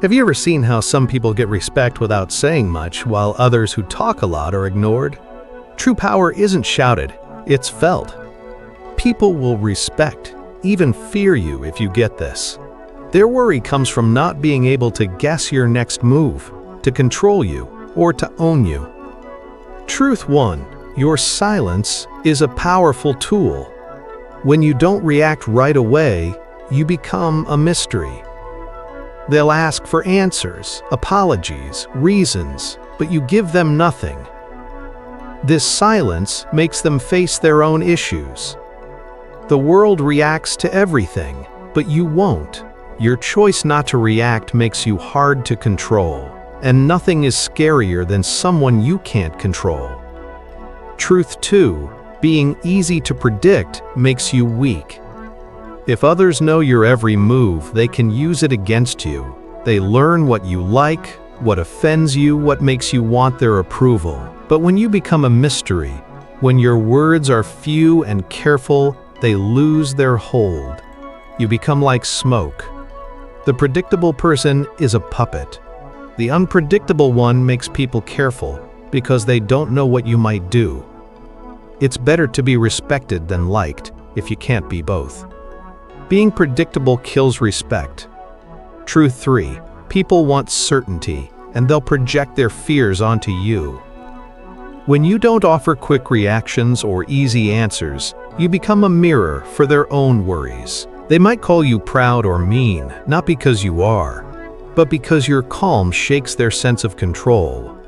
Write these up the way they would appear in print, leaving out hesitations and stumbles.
Have you ever seen how some people get respect without saying much, while others who talk a lot are ignored? True power isn't shouted, it's felt. People will respect, even fear you if you get this. Their worry comes from not being able to guess your next move, to control you, or to own you. Truth 1. Your silence is a powerful tool. When you don't react right away, you become a mystery. They'll ask for answers, apologies, reasons, but you give them nothing. This silence makes them face their own issues. The world reacts to everything, but you won't. Your choice not to react makes you hard to control, and nothing is scarier than someone you can't control. Truth 2. Being easy to predict makes you weak. If others know your every move, they can use it against you. They learn what you like, what offends you, what makes you want their approval. But when you become a mystery, when your words are few and careful, they lose their hold. You become like smoke. The predictable person is a puppet. The unpredictable one makes people careful because they don't know what you might do. It's better to be respected than liked if you can't be both. Being predictable kills respect. Truth 3. People want certainty, and they'll project their fears onto you. When you don't offer quick reactions or easy answers, you become a mirror for their own worries. They might call you proud or mean, not because you are, but because your calm shakes their sense of control.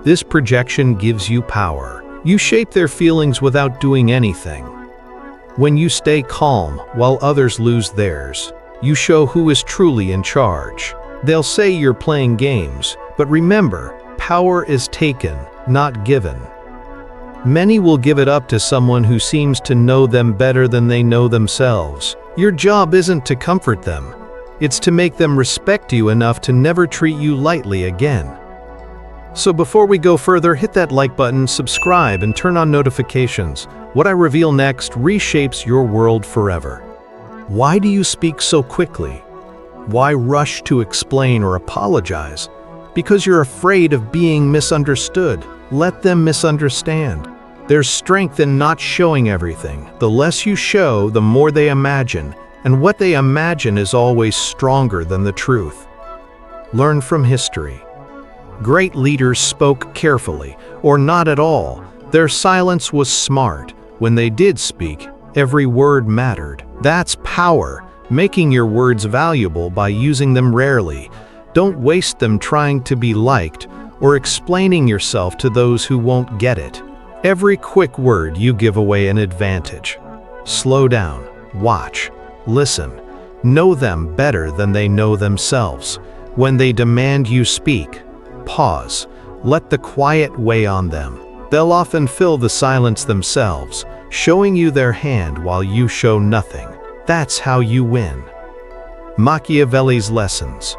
This projection gives you power. You shape their feelings without doing anything. When you stay calm while others lose theirs, you show who is truly in charge. They'll say you're playing games, but remember, power is taken, not given. Many will give it up to someone who seems to know them better than they know themselves. Your job isn't to comfort them. It's to make them respect you enough to never treat you lightly again. So before we go further, hit that like button, subscribe, and turn on notifications. What I reveal next reshapes your world forever. Why do you speak so quickly? Why rush to explain or apologize? Because you're afraid of being misunderstood. Let them misunderstand. There's strength in not showing everything. The less you show, the more they imagine, and what they imagine is always stronger than the truth. Learn from history. Great leaders spoke carefully, or not at all. Their silence was smart. When they did speak, every word mattered. That's power, making your words valuable by using them rarely. Don't waste them trying to be liked or explaining yourself to those who won't get it. Every quick word you give away an advantage. Slow down, watch, listen. Know them better than they know themselves. When they demand you speak, pause. Let the quiet weigh on them. They'll often fill the silence themselves, showing you their hand while you show nothing. That's how you win. Machiavelli's lessons.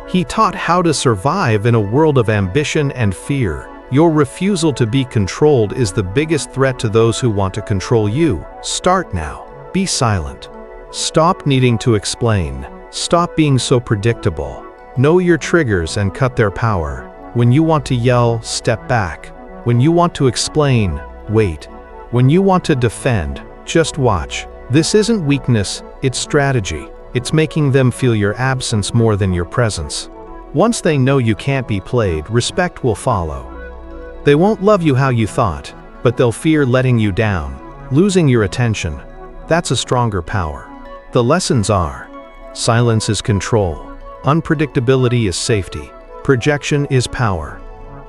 He taught how to survive in a world of ambition and fear. Your refusal to be controlled is the biggest threat to those who want to control you. Start now. Be silent. Stop needing to explain. Stop being so predictable. Know your triggers and cut their power. When you want to yell, step back. When you want to explain, wait. When you want to defend, just watch. This isn't weakness, it's strategy. It's making them feel your absence more than your presence. Once they know you can't be played, respect will follow. They won't love you how you thought, but they'll fear letting you down, losing your attention. That's a stronger power. The lessons are: silence is control, unpredictability is safety, projection is power.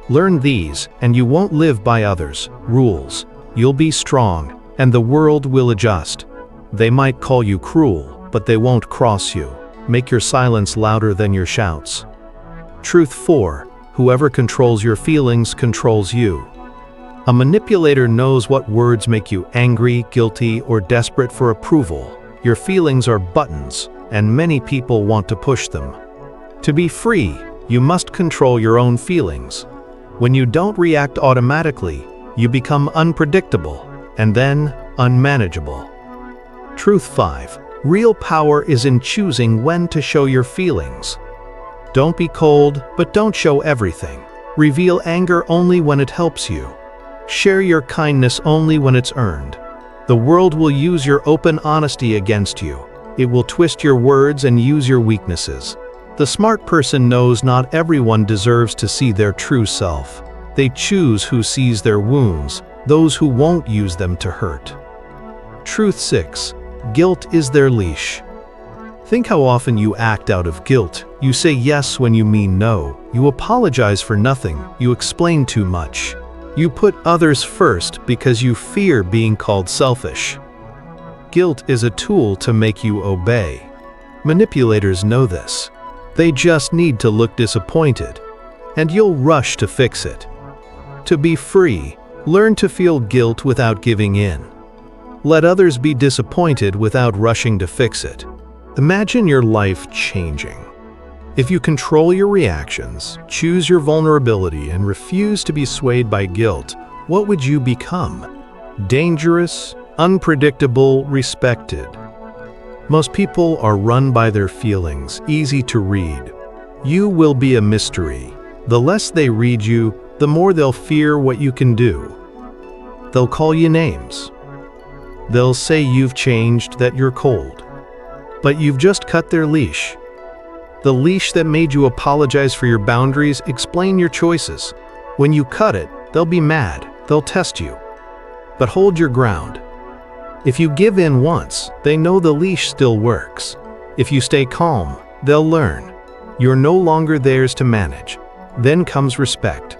Learn these, and you won't live by others' rules. You'll be strong, and the world will adjust. They might call you cruel, but they won't cross you. Make your silence louder than your shouts. Truth 4. Whoever controls your feelings controls you. A manipulator knows what words make you angry, guilty, or desperate for approval. Your feelings are buttons, and many people want to push them. To be free, you must control your own feelings. When you don't react automatically, you become unpredictable, and then unmanageable. Truth 5. Real power is in choosing when to show your feelings. Don't be cold, but don't show everything. Reveal anger only when it helps you. Share your kindness only when it's earned. The world will use your open honesty against you. It will twist your words and use your weaknesses. The smart person knows not everyone deserves to see their true self. They choose who sees their wounds, those who won't use them to hurt. Truth 6. Guilt is their leash. Think how often you act out of guilt. You say yes when you mean no. You apologize for nothing. You explain too much. You put others first because you fear being called selfish. Guilt is a tool to make you obey. Manipulators know this. They just need to look disappointed, and you'll rush to fix it. To be free, learn to feel guilt without giving in. Let others be disappointed without rushing to fix it. Imagine your life changing. If you control your reactions, choose your vulnerability, and refuse to be swayed by guilt, what would you become? Dangerous, unpredictable, respected. Most people are run by their feelings, easy to read. You will be a mystery. The less they read you, the more they'll fear what you can do. They'll call you names. They'll say you've changed, that you're cold. But you've just cut their leash. The leash that made you apologize for your boundaries, explain your choices. When you cut it, they'll be mad, they'll test you. But hold your ground. If you give in once, they know the leash still works. If you stay calm, they'll learn. You're no longer theirs to manage. Then comes respect.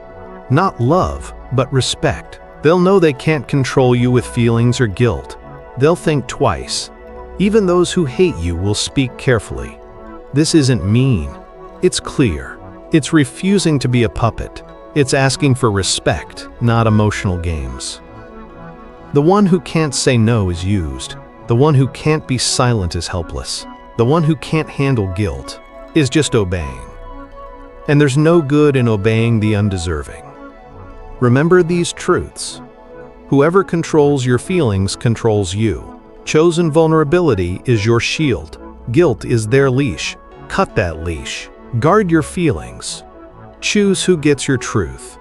Not love, but respect. They'll know they can't control you with feelings or guilt. They'll think twice. Even those who hate you will speak carefully. This isn't mean. It's clear. It's refusing to be a puppet. It's asking for respect, not emotional games. The one who can't say no is used. The one who can't be silent is helpless. The one who can't handle guilt is just obeying. And there's no good in obeying the undeserving. Remember these truths. Whoever controls your feelings controls you. Chosen vulnerability is your shield. Guilt is their leash. Cut that leash. Guard your feelings. Choose who gets your truth.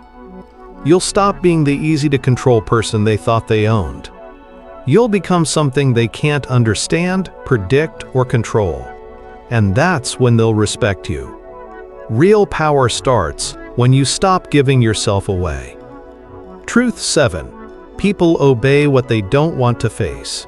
You'll stop being the easy-to-control person they thought they owned. You'll become something they can't understand, predict, or control. And that's when they'll respect you. Real power starts when you stop giving yourself away. Truth 7. People obey what they don't want to face.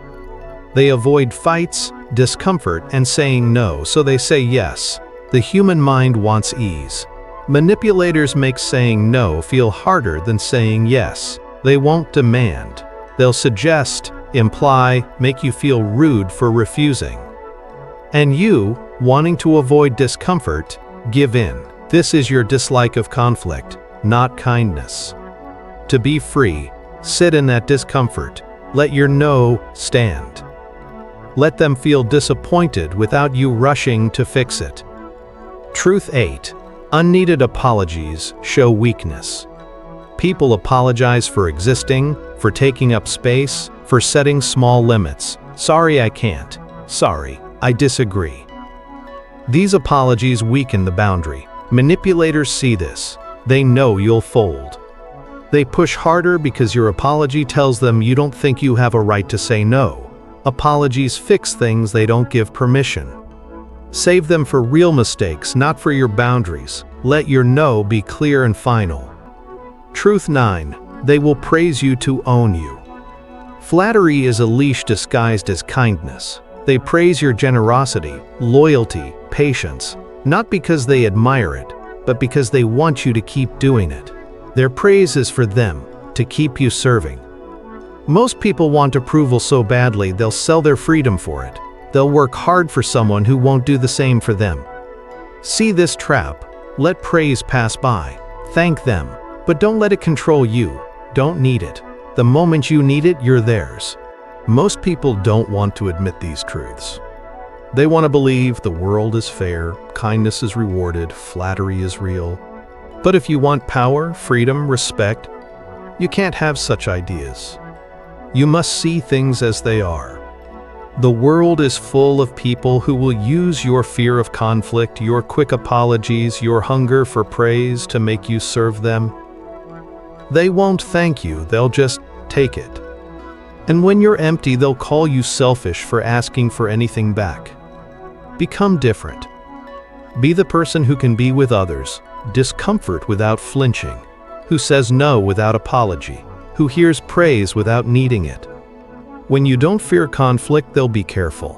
They avoid fights, discomfort, and saying no, so they say yes. The human mind wants ease. Manipulators make saying no feel harder than saying yes. They won't demand. They'll suggest, imply, make you feel rude for refusing. And you, wanting to avoid discomfort, give in. This is your dislike of conflict, not kindness. To be free, sit in that discomfort. Let your no stand. Let them feel disappointed without you rushing to fix it. Truth 8. Unneeded apologies show weakness. People apologize for existing, for taking up space, for setting small limits. Sorry, I can't. Sorry, I disagree. These apologies weaken the boundary. Manipulators see this. They know you'll fold. They push harder because your apology tells them you don't think you have a right to say no. Apologies fix things they don't give permission. Save them for real mistakes, not for your boundaries. Let your no be clear and final. Truth 9. They will praise you to own you. Flattery is a leash disguised as kindness. They praise your generosity, loyalty, patience, not because they admire it, but because they want you to keep doing it. Their praise is for them, to keep you serving. Most people want approval so badly they'll sell their freedom for it. They'll work hard for someone who won't do the same for them. See this trap. Let praise pass by. Thank them, but don't let it control you. Don't need it. The moment you need it, you're theirs. Most people don't want to admit these truths. They want to believe the world is fair, kindness is rewarded, flattery is real. But if you want power, freedom, respect, you can't have such ideas. You must see things as they are. The world is full of people who will use your fear of conflict, your quick apologies, your hunger for praise to make you serve them. They won't thank you, they'll just take it. And when you're empty, they'll call you selfish for asking for anything back. Become different. Be the person who can be with others, discomfort without flinching, who says no without apology, who hears praise without needing it. When you don't fear conflict, they'll be careful.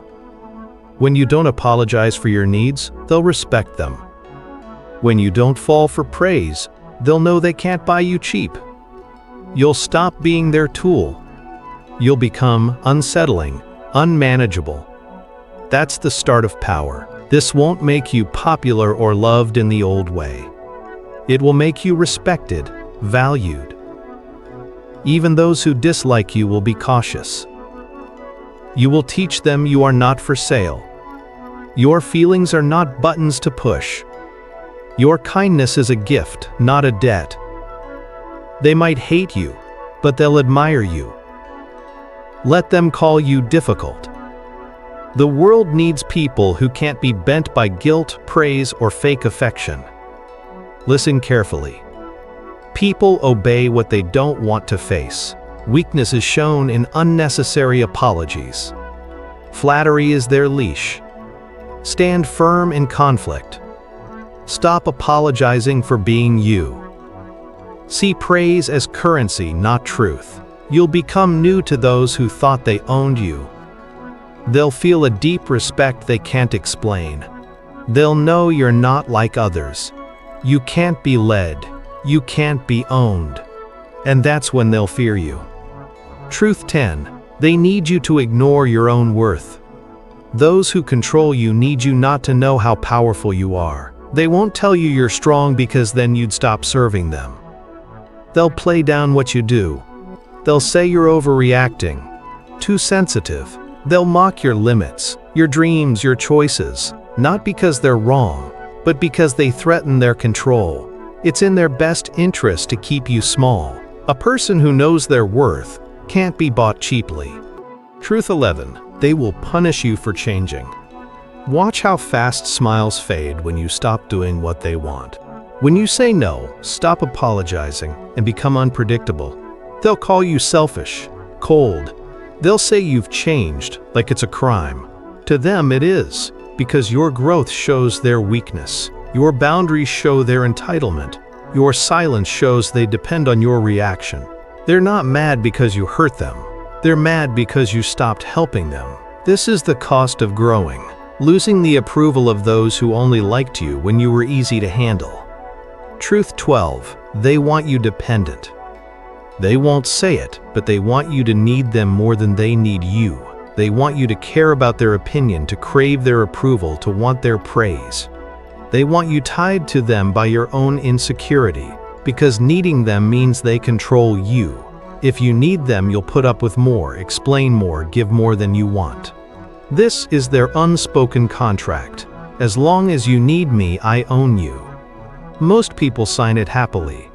When you don't apologize for your needs, they'll respect them. When you don't fall for praise, they'll know they can't buy you cheap. You'll stop being their tool. You'll become unsettling, unmanageable. That's the start of power. This won't make you popular or loved in the old way. It will make you respected, valued. Even those who dislike you will be cautious. You will teach them you are not for sale. Your feelings are not buttons to push. Your kindness is a gift, not a debt. They might hate you, but they'll admire you. Let them call you difficult. The world needs people who can't be bent by guilt, praise, or fake affection. Listen carefully. People obey what they don't want to face. Weakness is shown in unnecessary apologies. Flattery is their leash. Stand firm in conflict. Stop apologizing for being you. See praise as currency, not truth. You'll become new to those who thought they owned you. They'll feel a deep respect they can't explain. They'll know you're not like others. You can't be led. You can't be owned. And that's when they'll fear you. Truth 10. They need you to ignore your own worth. Those who control you need you not to know how powerful you are. They won't tell you you're strong because then you'd stop serving them. They'll play down what you do. They'll say you're overreacting, too sensitive. They'll mock your limits, your dreams, your choices, not because they're wrong, but because they threaten their control. It's in their best interest to keep you small. A person who knows their worth can't be bought cheaply. Truth 11. They will punish you for changing. Watch how fast smiles fade when you stop doing what they want. When you say no, stop apologizing, and become unpredictable, they'll call you selfish, cold. They'll say you've changed, like it's a crime. To them it is, because your growth shows their weakness. Your boundaries show their entitlement. Your silence shows they depend on your reaction. They're not mad because you hurt them. They're mad because you stopped helping them. This is the cost of growing. Losing the approval of those who only liked you when you were easy to handle. Truth 12. They want you dependent. They won't say it, but they want you to need them more than they need you. They want you to care about their opinion, to crave their approval, to want their praise. They want you tied to them by your own insecurity, because needing them means they control you. If you need them, you'll put up with more, explain more, give more than you want. This is their unspoken contract. As long as you need me, I own you. Most people sign it happily.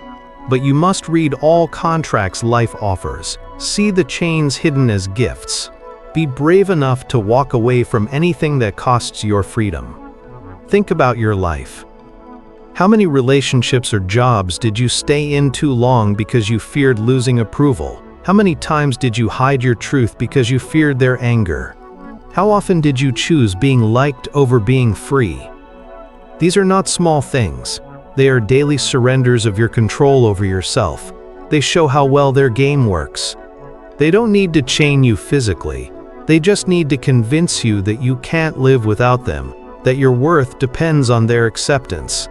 But you must read all contracts life offers. See the chains hidden as gifts. Be brave enough to walk away from anything that costs your freedom. Think about your life. How many relationships or jobs did you stay in too long because you feared losing approval? How many times did you hide your truth because you feared their anger? How often did you choose being liked over being free? These are not small things. They are daily surrenders of your control over yourself. They show how well their game works. They don't need to chain you physically. They just need to convince you that you can't live without them, that your worth depends on their acceptance.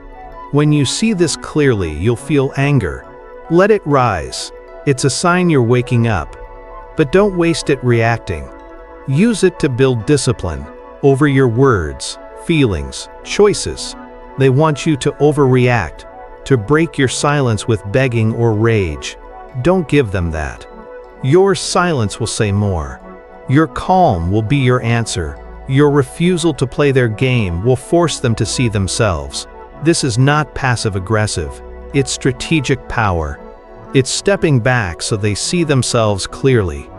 When you see this clearly, you'll feel anger. Let it rise. It's a sign you're waking up. But don't waste it reacting. Use it to build discipline over your words, feelings, choices. They want you to overreact, to break your silence with begging or rage. Don't give them that. Your silence will say more. Your calm will be your answer. Your refusal to play their game will force them to see themselves. This is not passive-aggressive. It's strategic power. It's stepping back so they see themselves clearly.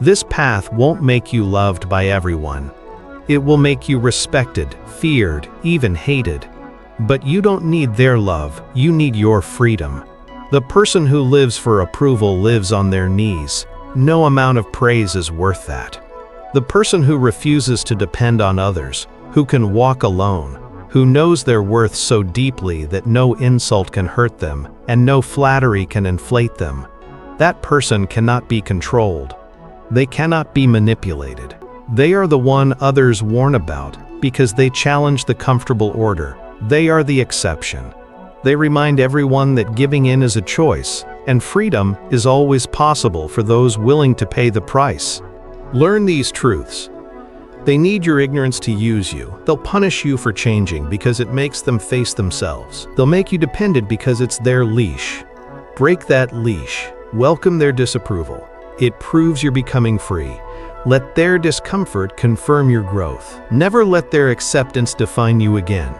This path won't make you loved by everyone. It will make you respected, feared, even hated. But you don't need their love, you need your freedom. The person who lives for approval lives on their knees. No amount of praise is worth that. The person who refuses to depend on others, who can walk alone, who knows their worth so deeply that no insult can hurt them and no flattery can inflate them, that person cannot be controlled. They cannot be manipulated. They are the one others warn about because they challenge the comfortable order. They are the exception. They remind everyone that giving in is a choice, and freedom is always possible for those willing to pay the price. Learn these truths. They need your ignorance to use you. They'll punish you for changing because it makes them face themselves. They'll make you dependent because it's their leash. Break that leash. Welcome their disapproval. It proves you're becoming free. Let their discomfort confirm your growth. Never let their acceptance define you again.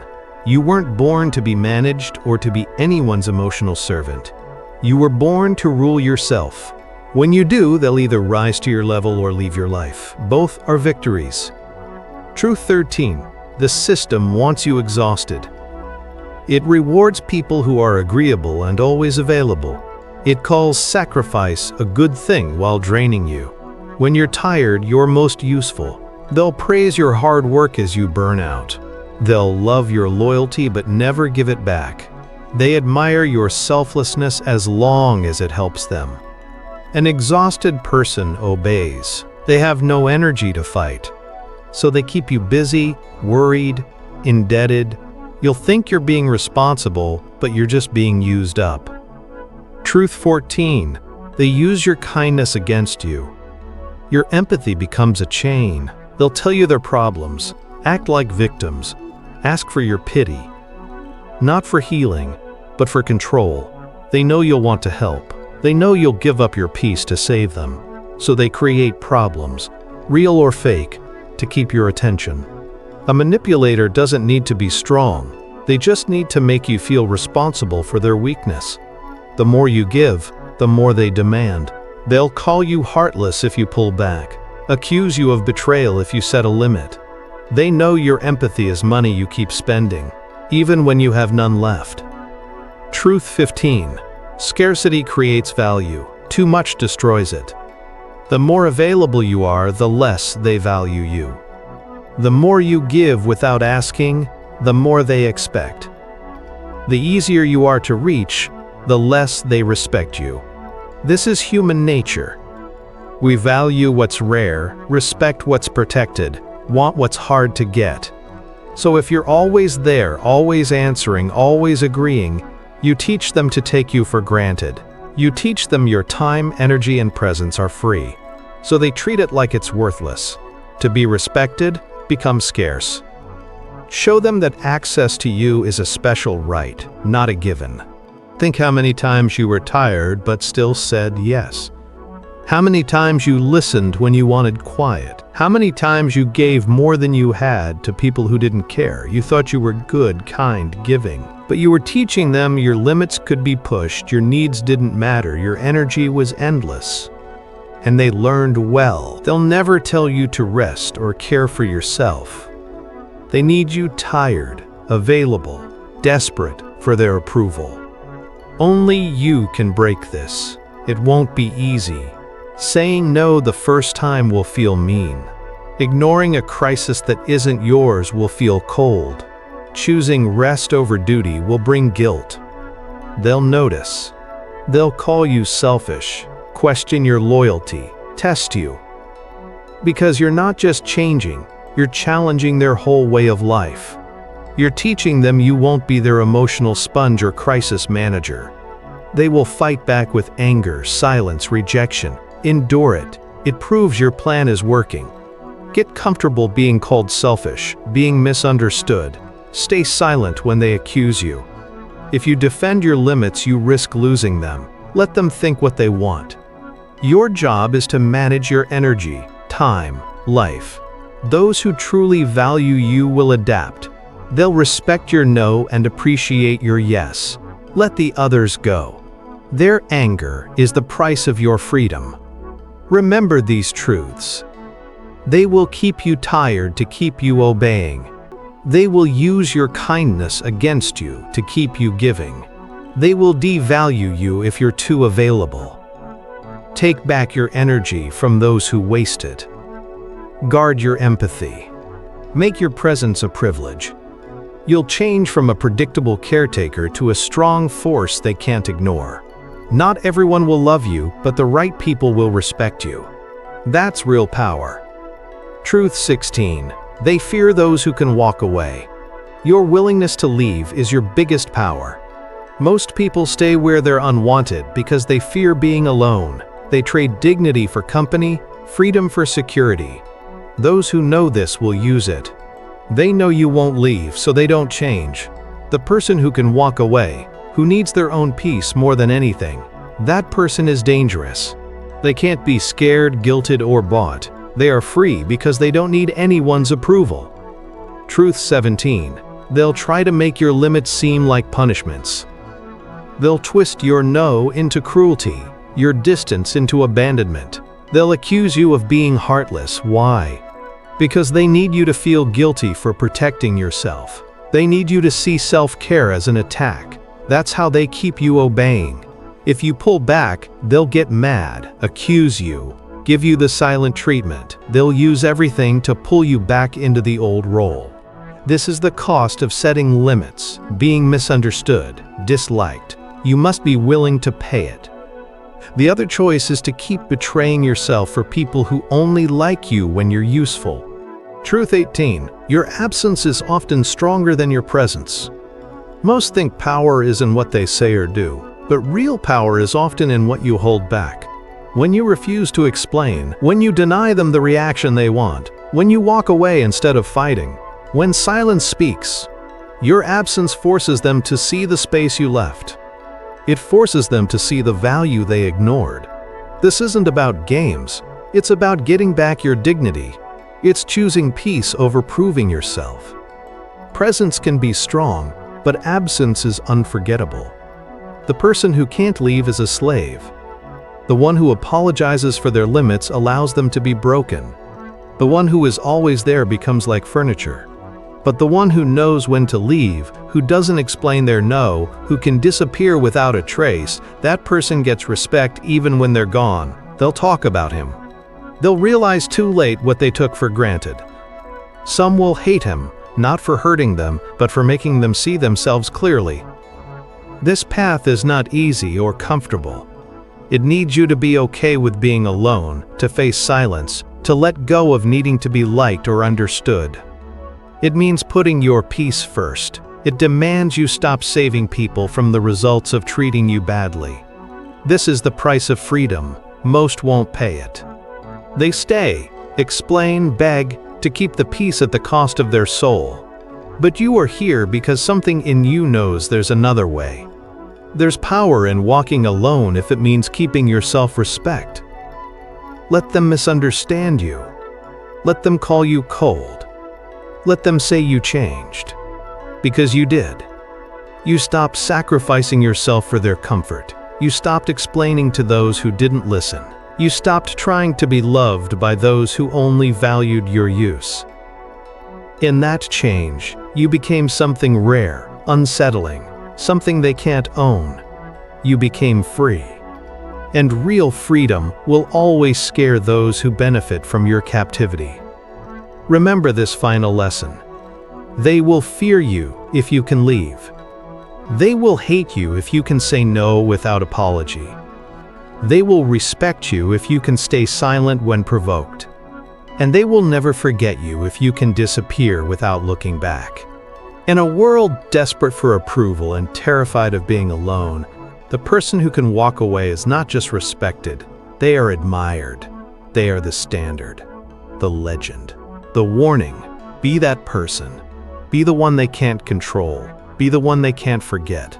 You weren't born to be managed or to be anyone's emotional servant. You were born to rule yourself. When you do, they'll either rise to your level or leave your life. Both are victories. Truth 13. The system wants you exhausted. It rewards people who are agreeable and always available. It calls sacrifice a good thing while draining you. When you're tired, you're most useful. They'll praise your hard work as you burn out. They'll love your loyalty but never give it back. They admire your selflessness as long as it helps them. An exhausted person obeys. They have no energy to fight. So they keep you busy, worried, indebted. You'll think you're being responsible, but you're just being used up. Truth 14. They use your kindness against you. Your empathy becomes a chain. They'll tell you their problems, act like victims, ask for your pity. Not for healing, but for control. They know you'll want to help. They know you'll give up your peace to save them. So they create problems, real or fake, to keep your attention. A manipulator doesn't need to be strong. They just need to make you feel responsible for their weakness. The more you give, the more they demand. They'll call you heartless if you pull back, accuse you of betrayal if you set a limit. They know your empathy is money you keep spending, even when you have none left. Truth 15. Scarcity creates value. Too much destroys it. The more available you are, the less they value you. The more you give without asking, the more they expect. The easier you are to reach, the less they respect you. This is human nature. We value what's rare, respect what's protected, want what's hard to get. So if you're always there, always answering, always agreeing, you teach them to take you for granted. You teach them your time, energy, and presence are free. So they treat it like it's worthless. To be respected becomes scarce. Show them that access to you is a special right, not a given. Think how many times you were tired but still said yes. How many times you listened when you wanted quiet. How many times you gave more than you had to people who didn't care. You thought you were good, kind, giving. But you were teaching them your limits could be pushed, your needs didn't matter, your energy was endless. And they learned well. They'll never tell you to rest or care for yourself. They need you tired, available, desperate for their approval. Only you can break this. It won't be easy. Saying no the first time will feel mean. Ignoring a crisis that isn't yours will feel cold. Choosing rest over duty will bring guilt. They'll notice. They'll call you selfish, question your loyalty, test you. Because you're not just changing, you're challenging their whole way of life. You're teaching them you won't be their emotional sponge or crisis manager. They will fight back with anger, silence, rejection. Endure it. It proves your plan is working. Get comfortable being called selfish, being misunderstood. Stay silent when they accuse you. If you defend your limits, you risk losing them. Let them think what they want. Your job is to manage your energy, time, life. Those who truly value you will adapt. They'll respect your no and appreciate your yes. Let the others go. Their anger is the price of your freedom. Remember these truths. They will keep you tired to keep you obeying. They will use your kindness against you to keep you giving. They will devalue you if you're too available. Take back your energy from those who waste it. Guard your empathy. Make your presence a privilege. You'll change from a predictable caretaker to a strong force they can't ignore. Not everyone will love you, but the right people will respect you. That's real power. Truth 16. They fear those who can walk away. Your willingness to leave is your biggest power. Most people stay where they're unwanted because they fear being alone. They trade dignity for company, freedom for security. Those who know this will use it. They know you won't leave, so they don't change. The person who can walk away, who needs their own peace more than anything, that person is dangerous. They can't be scared, guilted, or bought. They are free because they don't need anyone's approval. Truth 17. They'll try to make your limits seem like punishments. They'll twist your no into cruelty, your distance into abandonment. They'll accuse you of being heartless. Why? Because they need you to feel guilty for protecting yourself. They need you to see self-care as an attack. That's how they keep you obeying. If you pull back, they'll get mad, accuse you, give you the silent treatment. They'll use everything to pull you back into the old role. This is the cost of setting limits, being misunderstood, disliked. You must be willing to pay it. The other choice is to keep betraying yourself for people who only like you when you're useful. Truth 18. Your absence is often stronger than your presence. Most think power is in what they say or do, but real power is often in what you hold back. When you refuse to explain, when you deny them the reaction they want, when you walk away instead of fighting, when silence speaks, your absence forces them to see the space you left. It forces them to see the value they ignored. This isn't about games. It's about getting back your dignity. It's choosing peace over proving yourself. Presence can be strong, but absence is unforgettable. The person who can't leave is a slave. The one who apologizes for their limits allows them to be broken. The one who is always there becomes like furniture. But the one who knows when to leave, who doesn't explain their no, who can disappear without a trace, that person gets respect even when they're gone. They'll talk about him. They'll realize too late what they took for granted. Some will hate him, not for hurting them, but for making them see themselves clearly. This path is not easy or comfortable. It needs you to be okay with being alone, to face silence, to let go of needing to be liked or understood. It means putting your peace first. It demands you stop saving people from the results of treating you badly. This is the price of freedom. Most won't pay it. They stay, explain, beg, to keep the peace at the cost of their soul. But you are here because something in you knows there's another way. There's power in walking alone if it means keeping your self-respect. Let them misunderstand you. Let them call you cold. Let them say you changed. Because you did. You stopped sacrificing yourself for their comfort. You stopped explaining to those who didn't listen. You stopped trying to be loved by those who only valued your use. In that change, you became something rare, unsettling, something they can't own. You became free. And real freedom will always scare those who benefit from your captivity. Remember this final lesson. They will fear you if you can leave. They will hate you if you can say no without apology. They will respect you if you can stay silent when provoked. And they will never forget you if you can disappear without looking back. In a world desperate for approval and terrified of being alone, the person who can walk away is not just respected, they are admired. They are the standard, the legend. The warning, be that person. Be the one they can't control. Be the one they can't forget.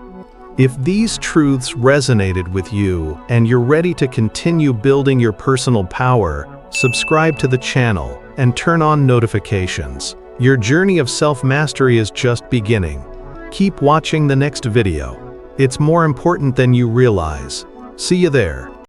If these truths resonated with you and you're ready to continue building your personal power, subscribe to the channel and turn on notifications. Your journey of self-mastery is just beginning. Keep watching the next video. It's more important than you realize. See you there.